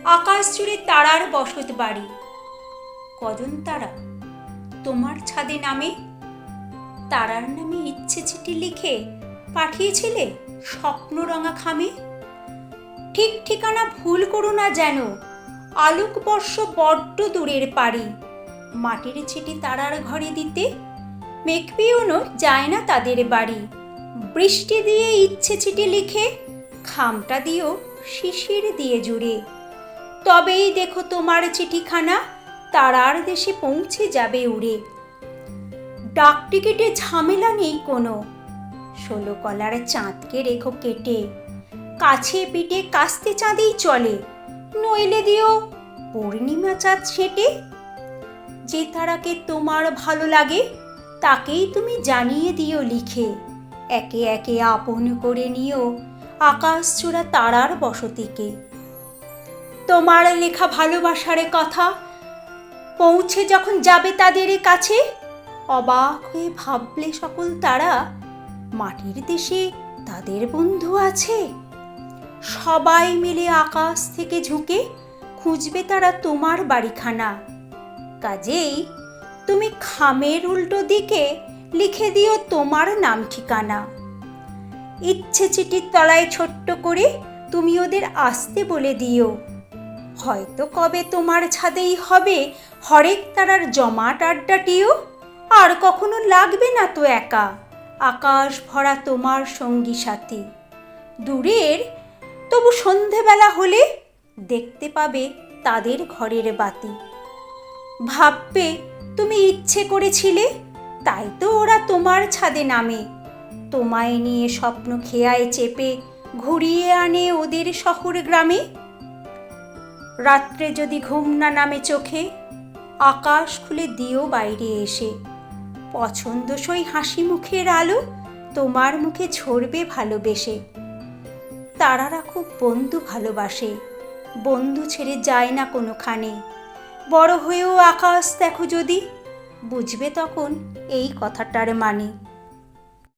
আকাশ জুড়ে তারার বসত বাড়ি, কজন তারা তোমার ছাদে নামে? তারার নামে ইচ্ছে চিঠি লিখে পাঠিয়েছিলে স্বপ্নরঙা খামে। ঠিক ঠিকানা ভুল করো না যেন, আলোকবর্ষ বড্ড দূরের পারি। মাটির চিঠি তারার ঘরে দিতে মেঘ পিওনো যায় না তাদের বাড়ি। বৃষ্টি দিয়ে ইচ্ছে চিঠি লিখে খামটা দিও শিশির দিয়ে জুড়ে। তবেই দেখো তোমার চিঠিখানা তারার দেশে পৌঁছে যাবে উড়ে। ডাক টিকিটে ঝামেলা নেই কোনো, 16 কলার চাঁদকে রেখো কেটে। কাছে পিঠে কাস্তে চাঁদেই চলে, নইলে দিও পূর্ণিমা চাঁদ ছেটে। যে তারাকে তোমার ভালো লাগে তাকেই তুমি জানিয়ে দিও লিখে। একে একে আপন করে নিও আকাশ চূড়া তারার বসতিকে। তোমার লেখা ভালোবাসার কথা পৌঁছে যখন যাবে তাদের কাছে, অবাক হয়ে ভাবলে সকল তারা মাটির দেশে তাদের বন্ধু আছে। সবাই মিলে আকাশ থেকে ঝুঁকে খুঁজবে তারা তোমার বাড়িখানা। কাজেই তুমি খামের উল্টো দিকে লিখে দিও তোমার নাম ঠিকানা। ইচ্ছে চিঠির তলায় ছোট্ট করে তুমি ওদের আসতে বলে দিও। হয়তো কবে তোমার ছাদেই হবে হরেক তারার জমাট আড্ডাটিও। আর কখনো লাগবে না তো একা, আকাশ ভরা তোমার সঙ্গী সাথী। দূরের তবু সন্ধেবেলা হলে দেখতে পাবে তাদের ঘরের বাতি। ভাববে তুমি ইচ্ছে করেছিলে, তাই তো ওরা তোমার ছাদে নামে। তোমায় নিয়ে স্বপ্ন খেয়ায় চেপে ঘুরিয়ে আনে ওদের শহর গ্রামে। রাত্রে যদি ঘুম না নামে চোখে, আকাশ খুলে দিও বাইরে এসে। পছন্দসই হাসি মুখের আলো তোমার মুখে ঝরবে ভালোবেসে। তারারা খুব বন্ধু ভালোবাসে, বন্ধু ছেড়ে যায় না কোনোখানে। বড় হয়েও আকাশ দেখো যদি, বুঝবে তখন এই কথাটার মানে।